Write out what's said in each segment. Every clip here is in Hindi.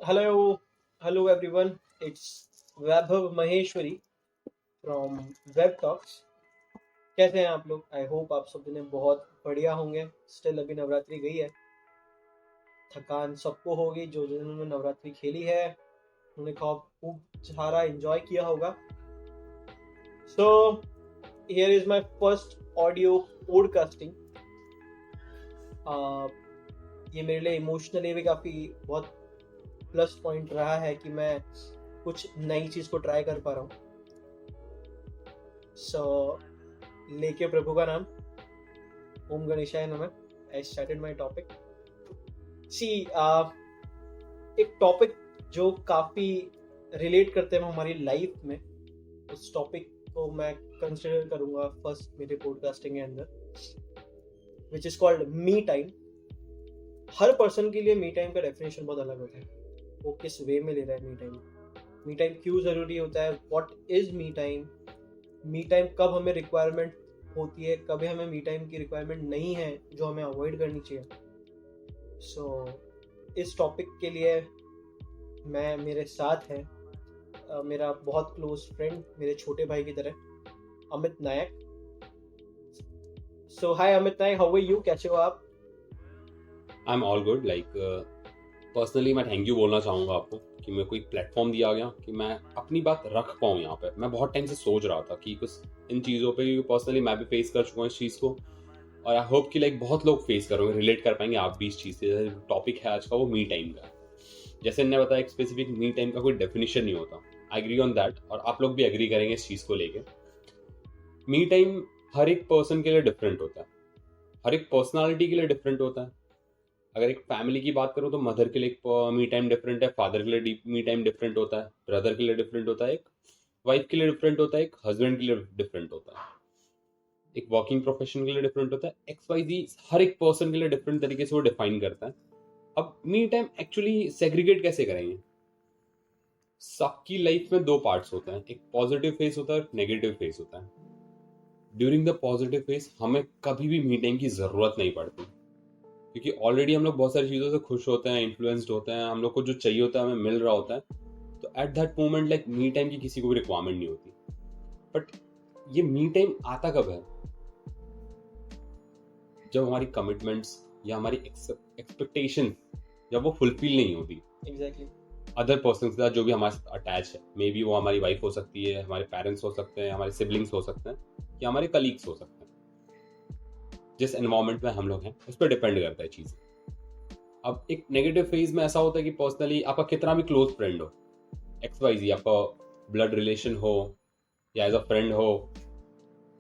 Hello, hello everyone. It's Vaibhav Maheshwari from Web Talks. कैसे हैं आप लोग? आई होप आप सब दिन बहुत बढ़िया होंगे. स्टिल अभी नवरात्रि गई है. थकान सबको होगी जो जिन्होंने नवरात्रि खेली है. उन्होंने खूब सारा एंजॉय किया होगा. So here is my first audio podcasting. ये मेरे लिए इमोशनली भी काफ़ी बहुत प्लस पॉइंट रहा है कि मैं कुछ नई चीज़ को ट्राई कर पा रहा हूँ. सो लेके प्रभु का नाम, ओम गणेशाय नमः. I started my topic. See एक टॉपिक जो काफ़ी रिलेट करते हैं हमारी लाइफ में, उस टॉपिक को मैं कंसिडर करूँगा फर्स्ट मेरे पॉडकास्टिंग के अंदर, which is called me time. Her person के लिए मी टाइम का डेफिनेशन बहुत अलग होता है. वो किस वे में ले रहा है मी टाइम. मी टाइम क्यों ज़रूरी होता है? What is me time? Me time कब हमें रिक्वायरमेंट होती है, कभी हमें मी टाइम की रिक्वायरमेंट नहीं है जो हमें अवॉइड करनी चाहिए. सो इस टॉपिक के लिए मेरे साथ है मेरा बहुत क्लोज फ्रेंड, मेरे छोटे भाई की तरह, अमित नायक. सो हाय अमित नायक, हाउ आर यू? कैसे हो आप? I am all good. Personally मैं थैंक यू बोलना चाहूँगा आपको कि मेरे को एक प्लेटफॉर्म दिया गया कि मैं अपनी बात रख पाऊँ यहाँ पे. मैं बहुत टाइम से सोच रहा था कि कुछ इन चीज़ों पे पर्सनली मैं भी फेस कर चुका हूँ इस चीज़ को, और आई होप कि बहुत लोग फेस करोगे, रिलेट कर पाएंगे आप भी इस चीज़ से. टॉपिक है आज का वो मी टाइम का. जैसे मैंने बताया एक स्पेसिफिक मी टाइम का कोई डेफिनेशन नहीं होता. आई एग्री ऑन दैट, और आप लोग भी एग्री करेंगे इस चीज़ को लेके. मी टाइम हर एक पर्सन के लिए डिफरेंट होता है, हर एक पर्सनालिटी के लिए डिफरेंट होता है. अगर एक फैमिली की बात करूँ तो मदर के लिए एक मी टाइम डिफरेंट है, फादर के लिए मी टाइम डिफरेंट होता है, ब्रदर के लिए डिफरेंट होता है, एक वाइफ के लिए डिफरेंट होता है, एक हस्बैंड के लिए डिफरेंट होता है, एक वर्किंग प्रोफेशन के लिए डिफरेंट होता है. एक्स वाई जी हर एक पर्सन के लिए डिफरेंट तरीके से वो डिफाइन करता है. अब मी टाइम एक्चुअली सेग्रीगेट कैसे करेंगे? सबकी लाइफ में दो पार्ट्स होते हैं, एक पॉजिटिव फेस होता है, एक नेगेटिव फेस होता है. ड्यूरिंग द पॉजिटिव फेस हमें कभी भी मी टाइम की जरूरत नहीं पड़ती, क्योंकि ऑलरेडी हम लोग बहुत सारी चीज़ों से खुश होते हैं, इन्फ्लुएंस्ड होते हैं, हम लोग को जो चाहिए होता है हमें मिल रहा होता है. तो at that moment me time की किसी को भी रिक्वायरमेंट नहीं होती. बट ये मी टाइम आता कब है? जब हमारी कमिटमेंट्स या हमारी एक्सपेक्टेशन जब वो फुलफिल नहीं होती. एग्जैक्टली. अदर पर्सन के साथ जो भी हमारे साथ अटैच है, मे बी वो हमारी वाइफ हो सकती है, हमारे पेरेंट्स हो सकते हैं, हमारे सिबलिंग्स हो सकते हैं, या हमारे कलीग्स हो सकते हैं. जिस एनवायरमेंट में हम लोग हैं उस पर डिपेंड करता है चीज़. अब एक नेगेटिव फेज में ऐसा होता है कि पर्सनली आपका कितना भी क्लोज फ्रेंड हो, एक्स वाई जी, आपका ब्लड रिलेशन हो या एज अ फ्रेंड हो,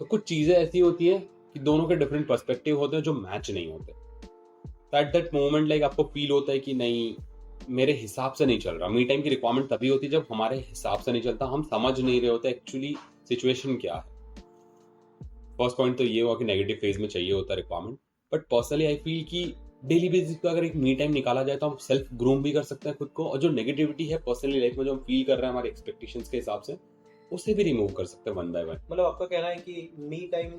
तो कुछ चीज़ें ऐसी होती हैं कि दोनों के डिफरेंट पर्सपेक्टिव होते हैं जो मैच नहीं होते. एट दैट मोमेंट आपको फील होता है कि नहीं, मेरे हिसाब से नहीं चल रहा. मी टाइम की रिक्वायरमेंट तभी होती है जब हमारे हिसाब से नहीं चलता, हम समझ नहीं रहे होते एक्चुअली सिचुएशन क्या है. फर्स्ट पॉइंट तो ये हुआ कि नेगेटिव फेज में चाहिए होता है requirement. But personally I feel कि डेली बेसिस पे अगर एक मी टाइम निकाला जाए तो हम सेल्फ ग्रूम भी कर सकते हैं खुद को, और जो नेगेटिविटी है पर्सनली लाइफ में जो हम फील कर रहे हैं हमारे एक्सपेक्टेशंस के हिसाब से, उसे भी रिमूव कर सकते हैं वन बाय वन. मतलब आपका कहना है कि मी टाइम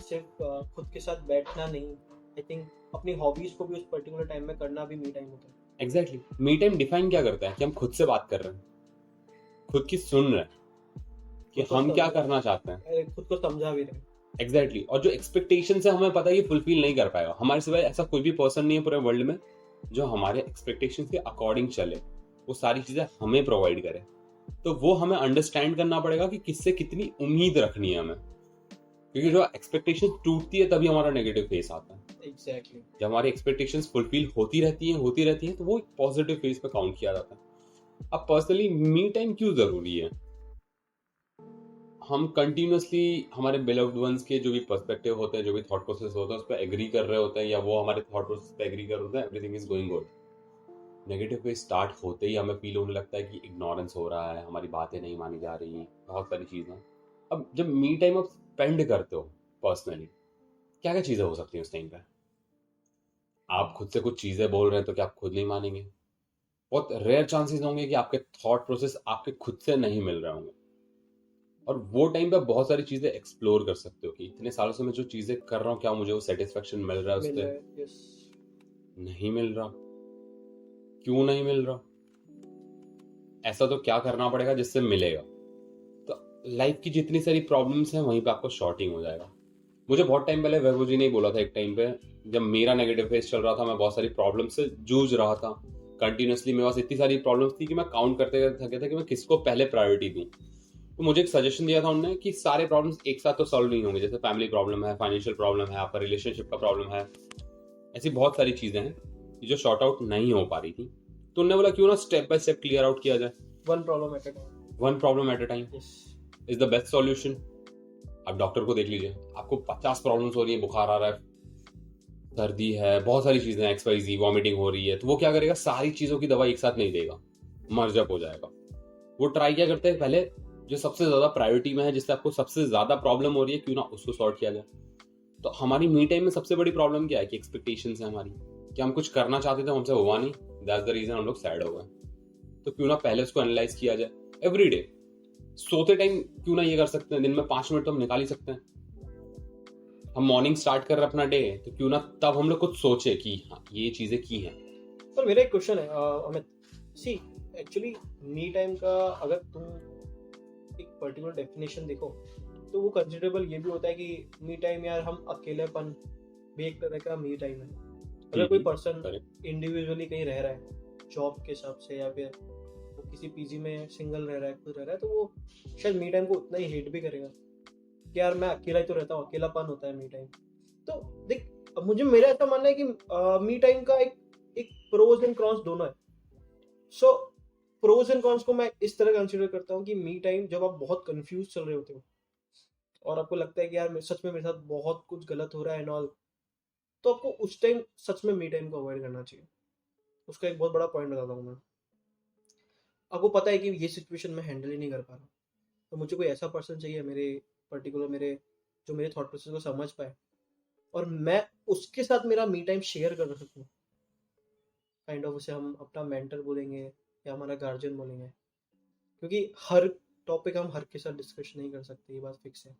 सिर्फ खुद के साथ बैठना नहीं, आई थिंक अपनी हॉबीज को भी उस पर्टिकुलर टाइम में करना भी मी टाइम होता है. एग्जैक्टली. मी टाइम डिफाइन क्या करता है कि हम खुद से बात कर रहे हैं, खुद की सुन रहे हैं कि हम क्या करना चाहते हैं, खुद को समझा भी रहे हैं. एग्जैक्टली. और जो एक्सपेक्टेशन है हमें पता है कि फुलफिल नहीं कर पाएगा. हमारे सिवाय ऐसा कोई भी पर्सन नहीं है पूरे वर्ल्ड में जो हमारे एक्सपेक्टेशन के अकॉर्डिंग चले, वो सारी चीजें हमें प्रोवाइड करे. तो वो हमें अंडरस्टैंड करना पड़ेगा कि किससे कितनी उम्मीद रखनी है हमें, क्योंकि जो एक्सपेक्टेशन टूटती है तभी हमारा नेगेटिव फेस आता है. एग्जैक्टली. जब हमारी एक्सपेक्टेशंस फुलफिल होती रहती हैं तो वो एक पॉजिटिव फेस पे काउंट किया जाता है. अब पर्सनली मी टाइम क्यों जरूरी है? हम कंटिन्यूसली हमारे बिलव्ड वंस के जो भी पर्सपेक्टिव होते हैं, जो भी थॉट प्रोसेस होता है उस पर एग्री कर रहे होते हैं, या वो हमारे थॉट प्रोसेस पे एग्री कर रहे होते हैं, everything is going good. Negative पे स्टार्ट होते ही हमें फील होने लगता है कि इग्नोरेंस हो रहा है, हमारी बातें नहीं मानी जा रही, बहुत सारी चीज़ें. अब जब मी टाइम आप स्पेंड करते हो पर्सनली, क्या क्या चीज़ें हो सकती हैं उस टाइम पे? आप खुद से कुछ चीज़ें बोल रहे हैं तो क्या आप खुद नहीं मानेंगे? बहुत रेयर चांसेस होंगे कि आपके थॉट प्रोसेस आपके खुद से नहीं मिल रहे होंगे. और वो टाइम पे बहुत सारी चीज़ें एक्सप्लोर कर सकते हो कि इतने सालों से मैं जो चीज़ें कर रहा हूँ क्या मुझे वो सेटिस्फेक्शन मिल रहा है उससे? यस. नहीं मिल रहा. क्यों नहीं मिल रहा? ऐसा तो क्या करना पड़ेगा जिससे मिलेगा। तो लाइफ की जितनी सारी प्रॉब्लम्स हैं वहीं पे आपको शॉर्टिंग हो जाएगा। मुझे बहुत टाइम पहले वैभव जी ने ही बोला था, एक टाइम पे जब मेरा नेगेटिव फेस चल रहा था, मैं बहुत सारी प्रॉब्लम से जूझ रहा था कंटिन्यूसली, मेरे पास इतनी सारी प्रॉब्लम्स थी कि मैं काउंट करते थके थे कि मैं किसको पहले प्रायोरिटी दूं। तो मुझे एक सजेशन दिया था उन्होंने कि सारे प्रॉब्लम्स एक साथ तो सॉल्व नहीं होंगे, जैसे फैमिली प्रॉब्लम है, फाइनेंशियल प्रॉब्लम है, आपका रिलेशनशिप का प्रॉब्लम है, ऐसी बहुत सारी चीजें हैं जो शॉर्ट आउट नहीं हो पा रही थी। तो उन्होंने बोला क्यों ना step by step clear out किया जाए। One problem at a time, one problem at a time yes, is the best solution. आप डॉक्टर को देख लीजिए, आपको 50 प्रॉब्लम्स हो रही है, बुखार आ रहा है, सर्दी है, बहुत सारी चीजें, XYZ, वॉमिटिंग हो रही है, तो वो क्या करेगा, सारी चीजों की दवा एक साथ नहीं देगा, मर्जअप हो जाएगा। वो ट्राई क्या करते हैं, पहले जो सबसे ज्यादा प्रायोरिटी में है, जिससे आपको सबसे ज्यादा प्रॉब्लम हो रही है, क्यों ना उसको सॉर्ट किया जाए। तो हमारी मी टाइम में सबसे बड़ी प्रॉब्लम क्या है कि एक्सपेक्टेशंस है हमारी, कि हम कुछ करना चाहते थे, हमसे हुआ नहीं, दैट्स द रीजन हम लोग सैड हो गए। तो क्यों ना पहले उसको एनालाइज किया जाए। एवरी डे सोते टाइम क्यों ना ये कर सकते हैं, दिन में 5 मिनट तो हम निकाल ही सकते हैं। हम मॉर्निंग स्टार्ट कर रहे हैं अपना डे, तो क्यों ना तब हम लोग कुछ सोचे कि हाँ ये चीजें की हैं। पर मेरा एक क्वेश्चन है अमित, सी एक्चुअली मी टाइम का अगर तुम एक पर्टिकुलर डेफिनेशन देखो तो वो कंसिडरेबल ये भी होता है कि मी टाइम यार हम अकेलेपन भी एक तरह का मी टाइम है। अगर कोई पर्सन इंडिविजुअली कहीं रह रहा है जॉब के हिसाब से, या फिर वो किसी पीजी में सिंगल रह रहा है, खुद रह रहा है, तो वो शायद मी टाइम को उतना ही हेट भी करेगा कि यार मैं अकेला ही तो रहता हूँ, अकेलापन होता है मी टाइम। तो देख, अब मुझे मेरा ऐसा मानना है कि मी टाइम का एक एक प्रोज एंड कॉन्स दोनों है। सो प्रोज एंड कॉन्स को मैं इस तरह कंसीडर करता हूँ कि मी टाइम जब आप बहुत कंफ्यूज चल रहे होते हो और आपको लगता है कि यार सच में मेरे साथ बहुत कुछ गलत हो रहा है एंड ऑल, तो आपको उस टाइम सच में मी टाइम को अवॉइड करना चाहिए। उसका एक बहुत बड़ा पॉइंट बताता हूँ मैं। आपको पता है कि ये सिचुएशन मैं हैंडल ही नहीं कर पा रहा, तो मुझे कोई ऐसा पर्सन चाहिए मेरे जो मेरे थॉट प्रोसेस को समझ पाए और मैं उसके साथ मेरा मी टाइम शेयर कर सकूँ। काइंड ऑफ उसे हम अपना मेंटर बोलेंगे या हमारा गार्जियन बोलेंगे, क्योंकि हर टॉपिक हम हर के साथ डिस्कस नहीं कर सकते, ये बात फिक्स है।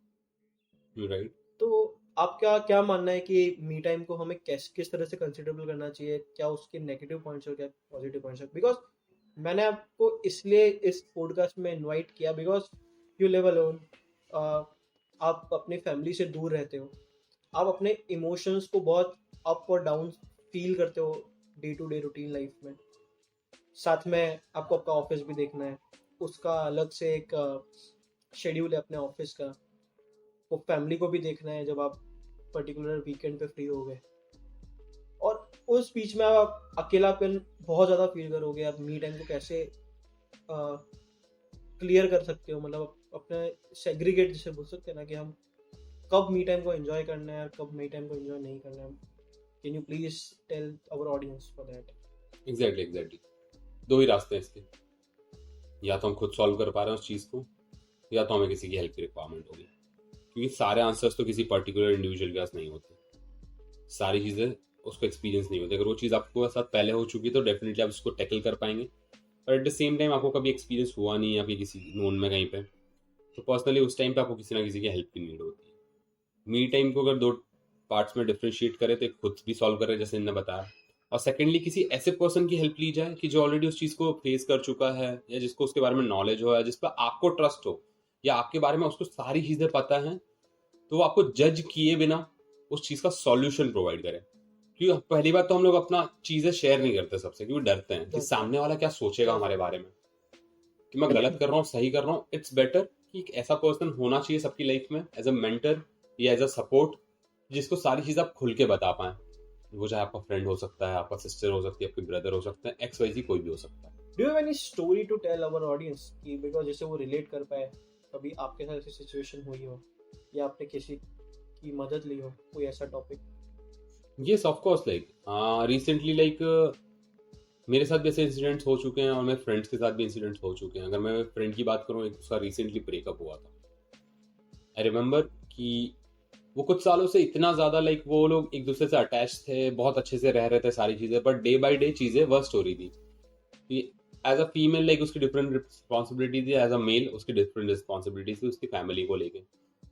राइट। तो आप क्या क्या मानना है कि मी टाइम को हमें किस तरह से कंसिडरेबल करना चाहिए, क्या उसके नेगेटिव पॉइंट्स और क्या पॉजिटिव पॉइंट्स है? बिकॉज मैंने आपको इसलिए इस पॉडकास्ट में इनवाइट किया बिकॉज यू लिव अलोन, आप अपनी फैमिली से दूर रहते हो, आप अपने इमोशंस को बहुत अप और डाउन फील करते हो day to day routine life में। साथ में आपको आपका ऑफिस भी देखना है, उसका अलग से एक शेड्यूल है अपने ऑफिस का, वो फैमिली को भी देखना है जब आप पर्टिकुलर वीकेंड पे फ्री हो गए, और उस बीच में आप अकेलापन बहुत ज़्यादा फील करोगे। आप मी टाइम को कैसे क्लियर कर सकते हो, मतलब अपने सेग्रीगेट जिसे बोल सकते हैं ना, कि हम कब मी टाइम को एंजॉय करना है और कब मी टाइम को एंजॉय नहीं करना है। Can you please tell our audience for that? Exactly दो ही रास्ते हैं इसके, या तो हम खुद सॉल्व कर पा रहे हैं उस चीज़ को, या तो हमें किसी की हेल्प की रिक्वायरमेंट होगी, क्योंकि सारे आंसर्स तो किसी पर्टिकुलर इंडिविजुअल के पास नहीं होते, सारी चीज़ें उसको एक्सपीरियंस नहीं होती। अगर वो चीज़ आपको साथ पहले हो चुकी है तो डेफिनेटली आप उसको टैकल कर पाएंगे, पर एट द सेम टाइम आपको कभी एक्सपीरियंस हुआ नहीं या फिर किसी नोन में कहीं पे, तो पर्सनली उस टाइम पे आपको किसी ना किसी की हेल्प की नीड होती है। मी टाइम को अगर दो पार्ट्स में डिफ्रेंशिएट करें तो एक खुद भी सॉल्व करें जैसे इन्होंने बताया, और सेकेंडली किसी ऐसे पर्सन की हेल्प ली जाए कि जो ऑलरेडी उस चीज़ को फेस कर चुका है, या जिसको उसके बारे में नॉलेज हो, या जिस पर आपको ट्रस्ट हो, या आपके बारे में उसको सारी चीज़ें पता हैं, तो वो आपको जज किए बिना उस चीज़ का सॉल्यूशन प्रोवाइड करें। क्योंकि पहली बात तो हम लोग अपना चीज़ें शेयर नहीं करते सबसे, क्योंकि डरते हैं कि सामने वाला क्या सोचेगा हमारे बारे में, कि मैं गलत कर रहा हूँ सही कर रहा हूँ। इट्स बेटर कि एक ऐसा पर्सन होना चाहिए सबकी लाइफ में एज अ मेंटर या एज अ सपोर्ट, जिसको सारी चीज़ आप खुल के बता पाएं। वो चाहे आपका फ्रेंड हो सकता है, आपका सिस्टर हो सकती है, आपके ब्रदर हो सकते हैं, XYZ कोई भी हो सकता है। Do you have any story to tell our audience कि बिकॉज जैसे वो रिलेट कर पाए, कभी आपके साथ ऐसी सिचुएशन हुई हो या आपने किसी की मदद ली हो, कोई ऐसा topic? Yes of course, like recently मेरे साथ भी ऐसे इंसिडेंट्स हो चुके हैं और मेरे फ्रेंड्स के साथ भी इंसिडेंट्स हो चुके हैं। अगर मैं फ्रेंड की बात करूँ, एक उसका रिसेंटली ब्रेकअप हुआ था। आई रिमेंबर कि वो कुछ सालों से इतना ज़्यादा वो लोग एक दूसरे से अटैच थे, बहुत अच्छे से रह रहे थे सारी चीज़ें, बट डे बाय डे चीज़ें वर्स्ट हो रही थी। एज अ फीमेल उसकी डिफरेंट रिस्पॉन्सिबिलिटी थी, एज अ मेल उसकी डिफरेंट रिस्पॉन्सिबिलिटी थी उसकी फैमिली को लेके।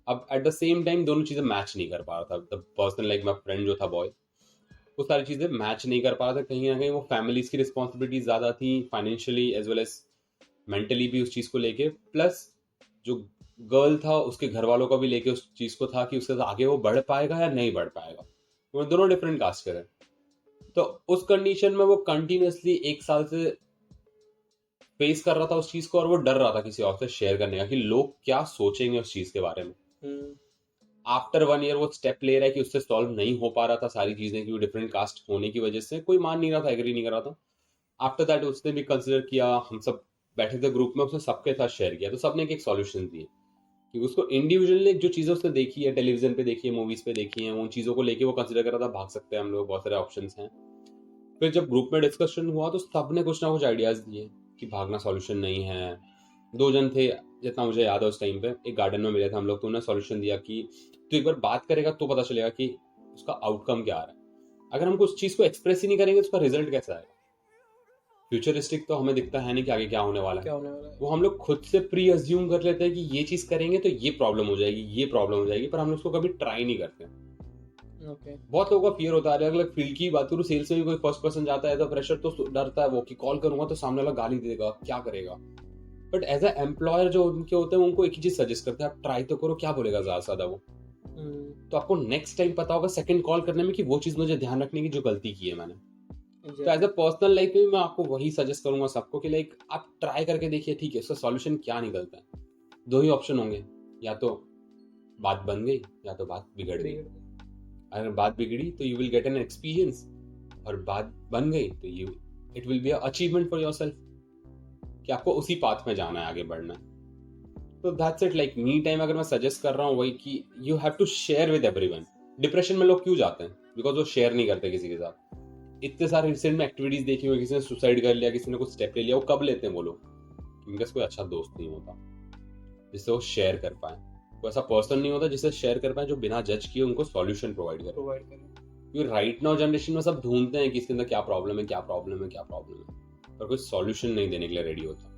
अब एट द सेम टाइम दोनों चीज़ें मैच नहीं कर पा रहा था। द पर्सन माई फ्रेंड जो था बॉय, वो सारी चीज़ें मैच नहीं कर पा रहा था। कहीं ना कहीं वो फैमिलीज की रिस्पॉन्सिबिलिटी ज़्यादा थी, financially as well as mentally भी उस चीज़ को लेके, प्लस जो गर्ल था उसके घर वालों का भी लेके उस चीज़ को था कि उसके साथ आगे वो बढ़ पाएगा या नहीं बढ़ पाएगा। वो दोनों डिफरेंट कास्ट के थे। तो उस कंडीशन में वो कंटिन्यूअसली 1 साल से फेस कर रहा था उस चीज को, और वो डर रहा था किसी और से शेयर करने का कि लोग क्या सोचेंगे उस चीज के बारे में। आफ्टर 1 ईयर वो स्टेप ले रहा है कि उससे सॉल्व नहीं हो पा रहा था सारी चीजें, कि वो डिफरेंट कास्ट होने की वजह से कोई मान नहीं रहा था, एग्री नहीं कर रहा था। आफ्टर दैट उसने भी कंसिडर किया, हम सब बैठे थे ग्रुप में, उसने सबके साथ शेयर किया, तो सबने एक सॉल्यूशन दिए कि उसको इंडिविजुअली जो चीजें उसने देखी है, टेलीविजन पे देखी है, मूवीज पे देखी है, उन चीजों को लेके वो कंसिडर कर रहा था भाग सकते हैं हम लोग, बहुत सारे ऑप्शंस हैं। फिर जब ग्रुप में डिस्कशन हुआ तो सबने कुछ ना कुछ आइडियाज दिए कि भागना सॉल्यूशन नहीं है। 2 जन थे जितना मुझे याद है उस टाइम पे, एक गार्डन में मिले थे हम लोग, तो उन्होंने सॉल्यूशन दिया कि तू एक बार बात करेगा तो पता चलेगा कि उसका आउटकम क्या आ रहा है। अगर हम कुछ चीज को एक्सप्रेस ही नहीं करेंगे तो उसका रिजल्ट कैसा आएगा। फ्यूचरिस्टिक तो हमें दिखता है नहीं कि आगे क्या होने वाला क्या है, होने वाला है। वो हम लोग खुद से प्री अज्यूम कर लेते हैं कि ये चीज करेंगे तो ये प्रॉब्लम हो जाएगी, ये प्रॉब्लम हो जाएगी, पर हम उसको कभी ट्राई नहीं करते। ओके बहुत लोगों का फियर होता है, अलग अलग फील्ड की बात करूँ, सेल्स में भी कोई फर्स्ट पर्सन जाता है तो प्रेशर तो डरता है वो कि कॉल करूंगा तो सामने वाला गाली देगा, क्या करेगा। बट एज ए एम्प्लॉयर जो उनके होते हैं उनको एक ही चीज सजेस्ट करते हैं, आप ट्राई तो करो, क्या बोलेगा ज्यादा से ज्यादा वो। तो आपको नेक्स्ट टाइम पता होगा सेकंड कॉल करने में कि वो चीज मुझे ध्यान रखने की जो गलती की है मैंने। तो एज ए पर्सनल लाइफ में मैं आपको वही सजेस्ट करूंगा सबको कि लाइक आप ट्राई करके देखिए, ठीक है उसका सॉल्यूशन क्या निकलता है। 2 ही ऑप्शन होंगे, या तो बात बन गई या तो बात बिगड़ गई। अगर बात बिगड़ी तो you will get an experience, और बात बन गई तो you it will be achievement for yourself कि आपको उसी पाथ में जाना है, आगे बढ़ना है। तो that's it. Like me time अगर मैं सजेस्ट कर रहा हूँ वही कि you have to share with everyone. Depression में लोग क्यों जाते हैं? बिकॉज वो शेयर नहीं करते किसी के साथ। इतने सारे रिसेंट में एक्टिविटीज देखी हुई, किसी ने सुसाइड कर लिया, किसी ने कुछ स्टेप ले लिया, वो कब लेते हैं वो लोग? उनके पास कोई अच्छा दोस्त नहीं होता जिससे वो शेयर कर पाए, कोई ऐसा पर्सन नहीं होता जिससे शेयर कर पाए जो बिना जज किए उनको सॉल्यूशन प्रोवाइड करे। क्योंकि राइट नाउ जनरेशन में सब ढूंढते हैं कि इसके अंदर क्या प्रॉब्लम है, क्या प्रॉब्लम है, क्या प्रॉब्लम है, पर कोई सॉल्यूशन नहीं देने के लिए रेडी होता।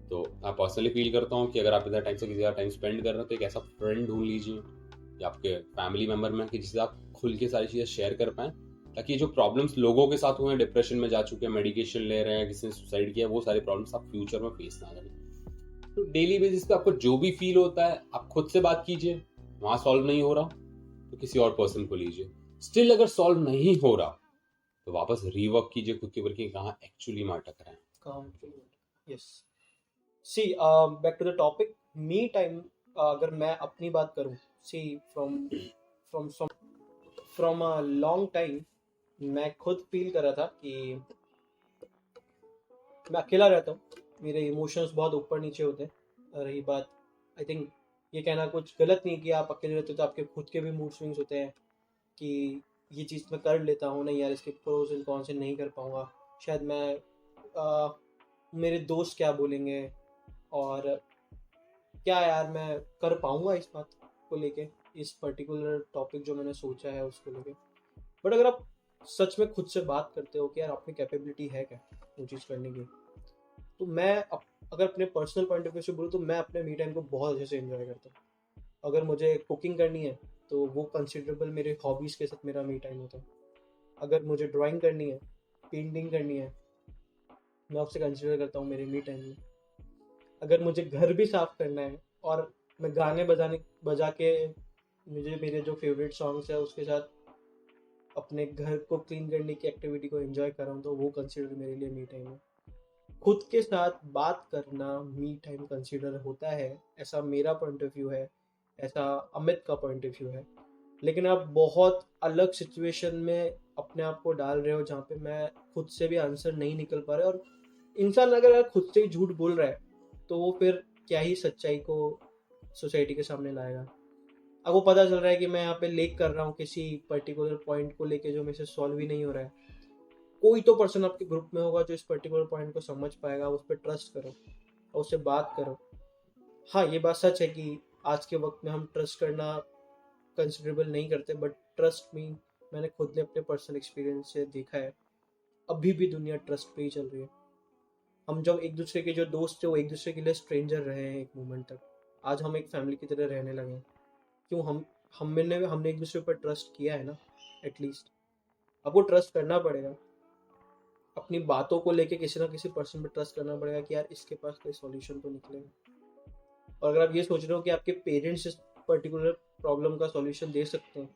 तो मैं पर्सनली फील करता हूँ कि अगर आप इतना टाइम से किसी का टाइम स्पेंड कर रहे हो तो एक ऐसा फ्रेंड ढूंढ लीजिए या आपके फैमिली मेंबर में कि जिससे आप खुल के सारी चीज़ें शेयर कर पाएं, ताकि जो प्रॉब्लम्स लोगों के साथ हुए हैं, डिप्रेशन में जा चुके हैं, मेडिकेशन ले रहे हैं, किसी ने सुसाइड किया, वो सारी प्रॉब्लम्स आप फ्यूचर में फेस ना करें। तो डेली बेसिस पे आपको जो भी फील होता है आप खुद से बात कीजिए, वहां सॉल्व नहीं हो रहा तो किसी और पर्सन को लीजिए, स्टिल अगर सॉल्व नहीं हो रहा तो वापस रीवर्क कीजिए खुद के ऊपर कि कहाँ एक्चुअली में अटक रहे हैं। Yes see back to the topic me time. अगर मैं अपनी बात करूं, see from from a long time मैं खुद फील कर रहा था कि मैं अकेला रहता हूँ, मेरे इमोशंस बहुत ऊपर नीचे होते हैं। रही बात, आई थिंक ये कहना कुछ गलत नहीं कि आप अकेले रहते हो तो आपके खुद के भी मूड स्विंग्स होते हैं कि ये चीज़ मैं कर लेता हूँ, नहीं यार इसके प्रोज एंड कॉन्स नहीं कर पाऊँगा, शायद मैं मेरे दोस्त क्या बोलेंगे, और क्या यार मैं कर पाऊँगा इस बात को लेके, इस पर्टिकुलर टॉपिक जो मैंने सोचा है उसको लेके। बट अगर आप सच में खुद से बात करते हो कि यार अपनी कैपेबिलिटी है क्या वो चीज़ करने की, तो मैं अगर अपने पर्सनल पॉइंट ऑफ व्यू से बोलूँ तो मैं अपने मी टाइम को बहुत अच्छे से एंजॉय करता हूँ। अगर मुझे कुकिंग करनी है तो वो कंसिडरेबल मेरे हॉबीज़ के साथ मेरा मी टाइम होता है। अगर मुझे ड्राइंग करनी है, पेंटिंग करनी है, मैं उससे कंसिडर करता हूँ मेरे मी टाइम में। अगर मुझे घर भी साफ करना है और मैं गाने बजा के मुझे मेरे जो फेवरेट सॉन्ग्स है उसके साथ अपने घर को क्लीन करने की एक्टिविटी को एंजॉय कर रहा हूँ, तो वो कंसिडर मेरे लिए मी टाइम है। खुद के साथ बात करना मी टाइम कंसिडर होता है, ऐसा मेरा पॉइंट ऑफ व्यू है, ऐसा अमित का पॉइंट ऑफ व्यू है। लेकिन आप बहुत अलग सिचुएशन में अपने आप को डाल रहे हो जहाँ पे मैं खुद से भी आंसर नहीं निकल पा रहा है। और इंसान अगर खुद से ही झूठ बोल रहा है तो वो फिर क्या ही सच्चाई को सोसाइटी के सामने लाएगा। अब वो पता चल रहा है कि मैं यहाँ पे लेक कर रहा हूँ किसी पर्टिकुलर पॉइंट को लेके जो मेरे से सॉल्व ही नहीं हो रहा है, कोई तो पर्सन आपके ग्रुप में होगा जो इस पर्टिकुलर पॉइंट को समझ पाएगा, उस पर ट्रस्ट करो और उससे बात करो। हाँ ये बात सच है कि आज के वक्त में हम ट्रस्ट करना कंसिडरेबल नहीं करते, बट ट्रस्ट मी, मैंने खुद ने अपने पर्सनल एक्सपीरियंस से देखा है अभी भी दुनिया ट्रस्ट पे ही चल रही है। हम जब एक दूसरे के जो दोस्त थे वो एक दूसरे के लिए स्ट्रेंजर रहे हैं एक मोमेंट तक, आज हम एक फैमिली की तरह रहने लगे हैं। क्यों? हमने एक दूसरे पर ट्रस्ट किया है ना, एटलीस्ट। आपको ट्रस्ट करना पड़ेगा। अपनी बातों को लेके किसी ना किसी पर्सन पे ट्रस्ट करना पड़ेगा कि यार इसके पास कोई सॉल्यूशन तो निकलेगा। और अगर आप ये सोच रहे हो कि आपके पेरेंट्स इस पर्टिकुलर प्रॉब्लम का सॉल्यूशन दे सकते हैं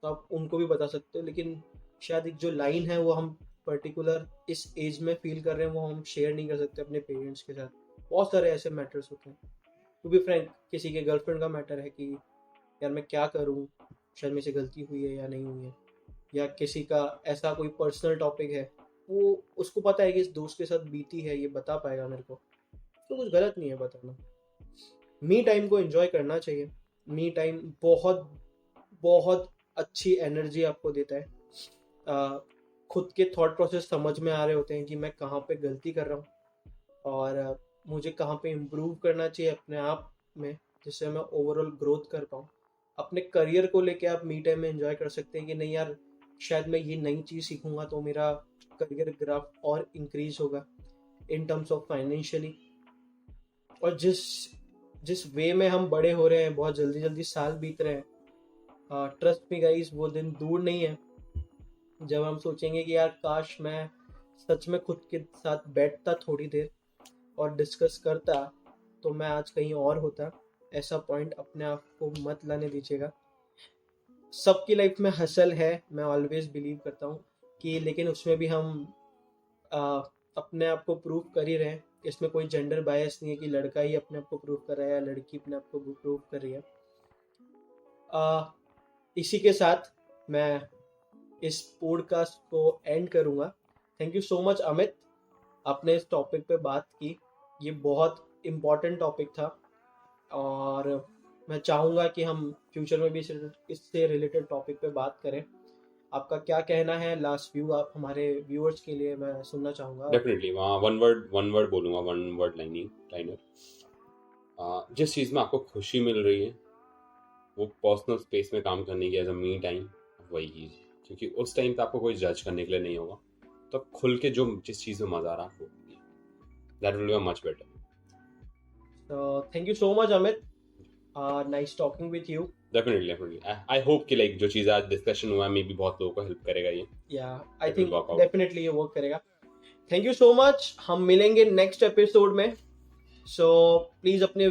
तो आप उनको भी बता सकते हो, लेकिन शायद एक जो लाइन है वो हम पर्टिकुलर इस एज में फील कर रहे हैं वो हम शेयर नहीं कर सकते अपने पेरेंट्स के साथ। बहुत सारे ऐसे मैटर्स होते हैं। टू बी फ्रैंक, किसी के गर्लफ्रेंड का मैटर है कि यार मैं क्या करूँ, शायद मेरे से गलती हुई है या नहीं हुई है, या किसी का ऐसा कोई पर्सनल टॉपिक है वो उसको पता है कि इस दोस्त के साथ बीती है, ये बता पाएगा मेरे को, तो कुछ गलत नहीं है बताना। मी टाइम को एंजॉय करना चाहिए। मी टाइम बहुत बहुत अच्छी एनर्जी आपको देता है। खुद के थॉट प्रोसेस समझ में आ रहे होते हैं कि मैं कहाँ पे गलती कर रहा हूँ और मुझे कहाँ पे इम्प्रूव करना चाहिए अपने आप में, जिससे मैं ओवरऑल ग्रोथ कर पाऊँ। अपने करियर को लेके आप मी टाइम में एंजॉय कर सकते हैं कि नहीं यार शायद मैं ये नई चीज़ सीखूंगा तो मेरा करियर ग्राफ और इंक्रीज होगा इन टर्म्स ऑफ फाइनेंशियली। और जिस वे में हम बड़े हो रहे हैं, बहुत जल्दी जल्दी साल बीत रहे हैं, ट्रस्ट मी गाइस, वो दिन दूर नहीं है जब हम सोचेंगे कि यार काश मैं सच में खुद के साथ बैठता थोड़ी देर और डिस्कस करता तो मैं आज कहीं और होता। ऐसा पॉइंट अपने आप को मत लाने दीजिएगा। सबकी लाइफ में हसल है, मैं ऑलवेज बिलीव करता हूँ कि, लेकिन उसमें भी हम अपने आप को प्रूव कर ही रहे हैं। इसमें कोई जेंडर बायस नहीं है कि लड़का ही अपने आप को प्रूव कर रहा है या लड़की अपने आप को प्रूव कर रही है। इसी के साथ मैं इस पॉडकास्ट को एंड करूँगा। Thank you so much Amit, आपने इस टॉपिक पे बात की। ये बहुत इम्पॉर्टेंट टॉपिक था और मैं चाहूँगा कि हम फ्यूचर में भी इससे रिलेटेड टॉपिक पे बात करें। आपका क्या कहना है, लास्ट व्यू आप हमारे व्यूअर्स के लिए मैं सुनना चाहूँगा। डेफिनेटली वहाँ वन वर्ड बोलूँगा, वन वर्ड लाइनर। जिस चीज़ में आपको खुशी मिल रही है वो पर्सनल स्पेस में काम करने की एज अ मी टाइम, वही कीजिए, क्योंकि उस टाइम पे आपको कोई जज करने के लिए नहीं होगा। तो खुल के जो जिस चीज़ में मज़ा आ रहा है वो कीजिए, that will be much better. Thank you so much Amit, nice talking with you. Definitely I hope कि लाइक जो चीज़ आज डिस्कशन हुआ है मे बी बहुत लोगों को हेल्प करेगा ये। या आई थिंक डेफिनेटली ये वर्क करेगा। थैंक यू सो मच, हम मिलेंगे नेक्स्ट एपिसोड में। सो प्लीज अपने